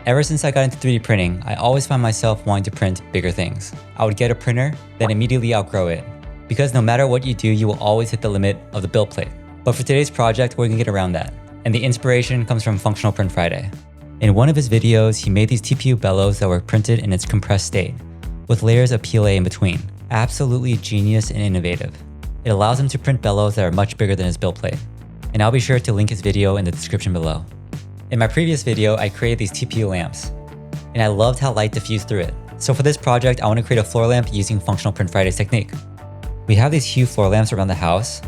Ever since I got into 3D printing, I always found myself wanting to print bigger things. I would get a printer, then immediately outgrow it. Because no matter what you do, you will always hit the limit of the build plate. But for today's project, we're gonna get around that. And the inspiration comes from Functional Print Friday. In one of his videos, he made these TPU bellows that were printed in its compressed state, with layers of PLA in between. Absolutely genius and innovative. It allows him to print bellows that are much bigger than his build plate. And I'll be sure to link his video in the description below. In my previous video, I created these TPU lamps, and I loved how light diffused through it. So for this project, I want to create a floor lamp using Functional Print Friday's technique. We have these Hue floor lamps around the house,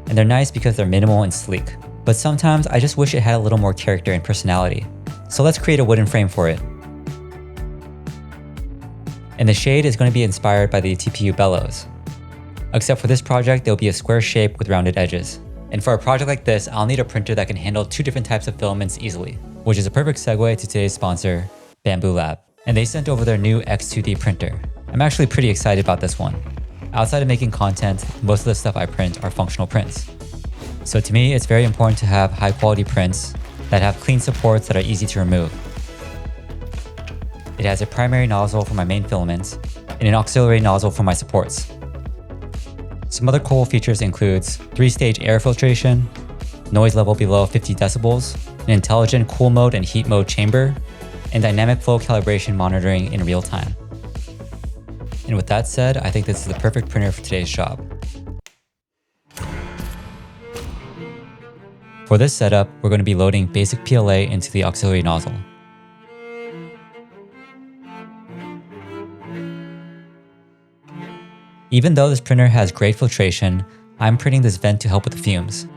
and they're nice because they're minimal and sleek. But sometimes I just wish it had a little more character and personality. So let's create a wooden frame for it. And the shade is going to be inspired by the TPU bellows. Except for this project, there'll be a square shape with rounded edges. And for a project like this, I'll need a printer that can handle 2 different types of filaments easily, which is a perfect segue to today's sponsor, Bambu Lab. And they sent over their new X2D printer. I'm actually pretty excited about this one. Outside of making content, most of the stuff I print are functional prints. So to me, it's very important to have high quality prints that have clean supports that are easy to remove. It has a primary nozzle for my main filaments and an auxiliary nozzle for my supports. Some other cool features includes 3-stage air filtration, noise level below 50 decibels, an intelligent cool mode and heat mode chamber, and dynamic flow calibration monitoring in real time. And with that said, I think this is the perfect printer for today's job. For this setup, we're going to be loading basic PLA into the auxiliary nozzle. Even though this printer has great filtration, I'm printing this vent to help with the fumes.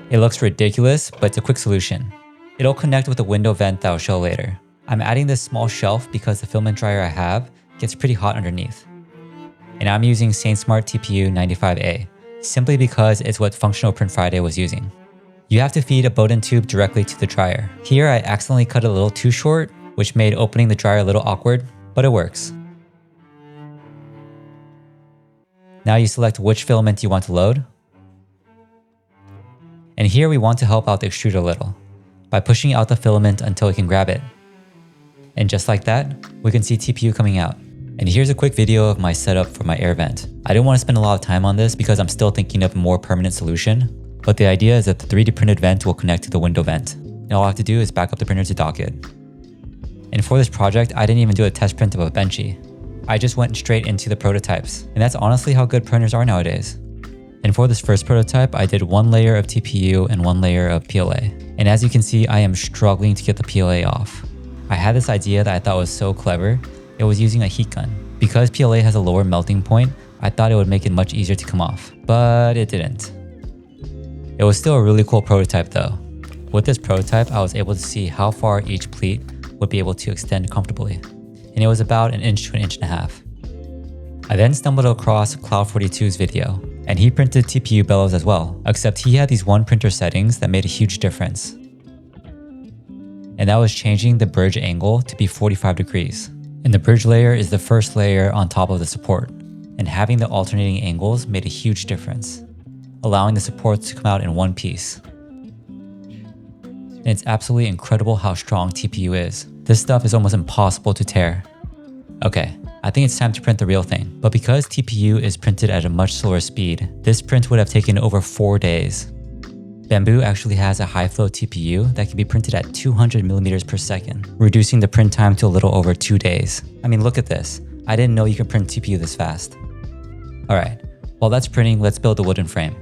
It looks ridiculous, but it's a quick solution. It'll connect with the window vent that I'll show later. I'm adding this small shelf because the filament dryer I have gets pretty hot underneath. And I'm using SainSmart TPU 95A, simply because it's what Functional Print Friday was using. You have to feed a Bowden tube directly to the dryer. Here I accidentally cut it a little too short, which made opening the dryer a little awkward, but it works. Now you select which filament you want to load. And here we want to help out the extruder a little, by pushing out the filament until we can grab it. And just like that, we can see TPU coming out. And here's a quick video of my setup for my air vent. I didn't want to spend a lot of time on this because I'm still thinking of a more permanent solution, but the idea is that the 3D printed vent will connect to the window vent. And all I have to do is back up the printer to dock it. And for this project, I didn't even do a test print of a Benchy. I just went straight into the prototypes. And that's honestly how good printers are nowadays. And for this first prototype, I did 1 layer of TPU and 1 layer of PLA. And as you can see, I am struggling to get the PLA off. I had this idea that I thought was so clever. It was using a heat gun. Because PLA has a lower melting point, I thought it would make it much easier to come off. But it didn't. It was still a really cool prototype though. With this prototype, I was able to see how far each pleat would be able to extend comfortably, and it was about 1 inch to 1.5 inches. I then stumbled across Cloud42's video, and he printed TPU bellows as well, except he had these one printer settings that made a huge difference. And that was changing the bridge angle to be 45 degrees. And the bridge layer is the first layer on top of the support, and having the alternating angles made a huge difference, allowing the supports to come out in one piece. And it's absolutely incredible how strong TPU is. This stuff is almost impossible to tear. Okay, I think it's time to print the real thing. But because TPU is printed at a much slower speed, this print would have taken over 4 days. Bambu actually has a high flow TPU that can be printed at 200 millimeters per second, reducing the print time to a little over 2 days. I mean, look at this. I didn't know you could print TPU this fast. Alright, while that's printing, let's build the wooden frame.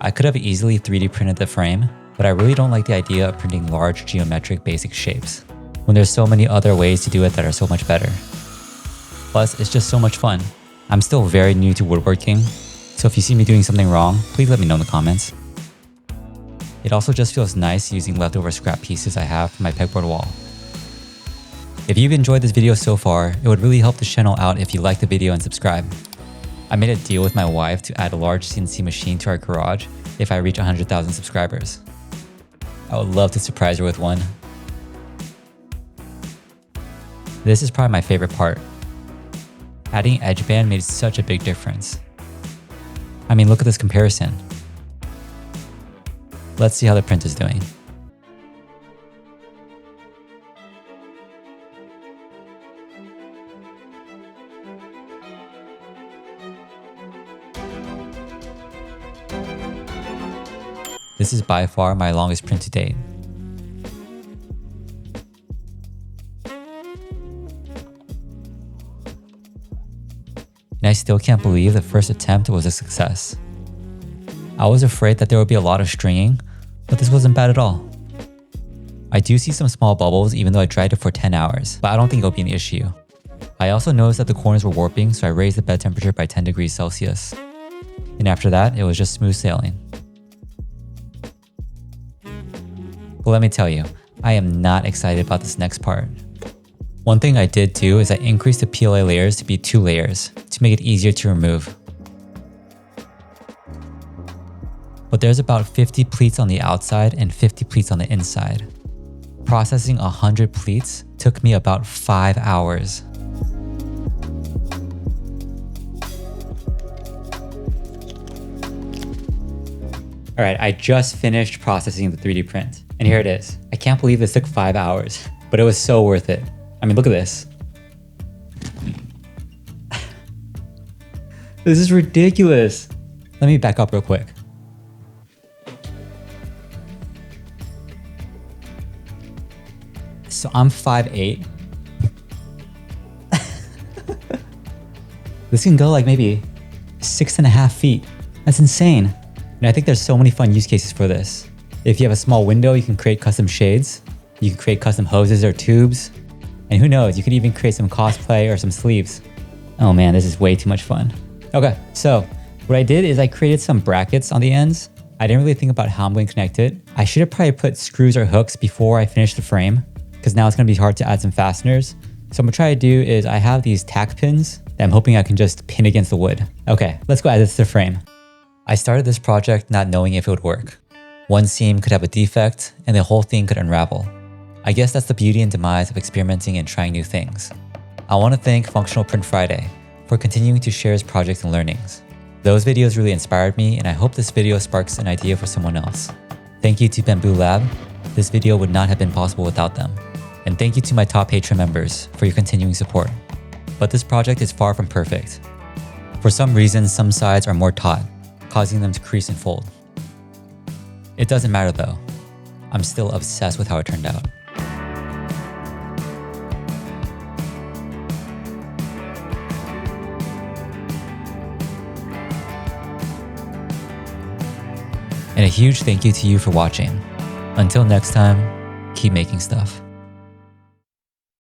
I could have easily 3D printed the frame, but I really don't like the idea of printing large geometric basic shapes, when there's so many other ways to do it that are so much better. Plus, it's just so much fun. I'm still very new to woodworking, so if you see me doing something wrong, please let me know in the comments. It also just feels nice using leftover scrap pieces I have from my pegboard wall. If you've enjoyed this video so far, it would really help the channel out if you like the video and subscribe. I made a deal with my wife to add a large CNC machine to our garage if I reach 100,000 subscribers. I would love to surprise her with one. This is probably my favorite part. Adding edge band made such a big difference. I mean, look at this comparison. let's see how the print is doing. This is by far my longest print to date. And I still can't believe the first attempt was a success. I was afraid that there would be a lot of stringing, but this wasn't bad at all. I do see some small bubbles even though I dried it for 10 hours, but I don't think it'll be an issue. I also noticed that the corners were warping, so I raised the bed temperature by 10 degrees Celsius. And after that, it was just smooth sailing. But let me tell you, I am not excited about this next part. One thing I did do is I increased the PLA layers to be 2 layers to make it easier to remove. But there's about 50 pleats on the outside and 50 pleats on the inside. Processing 100 pleats took me about 5 hours. Alright, I just finished processing the 3D print, and here it is. I can't believe this took 5 hours, but it was so worth it. I mean, look at this. This is ridiculous. Let me back up real quick. So I'm 5'8". This can go like maybe 6.5 feet. That's insane. And I think there's so many fun use cases for this. If you have a small window, you can create custom shades. You can create custom hoses or tubes. And who knows, you could even create some cosplay or some sleeves. Oh man, this is way too much fun. Okay, so what I did is I created some brackets on the ends. I didn't really think about how I'm going to connect it. I should have probably put screws or hooks before I finished the frame, because now it's going to be hard to add some fasteners. So what I'm going to try to do is I have these tack pins that I'm hoping I can just pin against the wood. Okay, let's go add this to the frame. I started this project not knowing if it would work. One seam could have a defect and the whole thing could unravel. I guess that's the beauty and demise of experimenting and trying new things. I want to thank Functional Print Friday for continuing to share his projects and learnings. Those videos really inspired me, and I hope this video sparks an idea for someone else. Thank you to Bamboo Lab. This video would not have been possible without them. And thank you to my top Patreon members for your continuing support. But this project is far from perfect. For some reason, some sides are more taut, causing them to crease and fold. It doesn't matter though. I'm still obsessed with how it turned out. And a huge thank you to you for watching. Until next time, keep making stuff.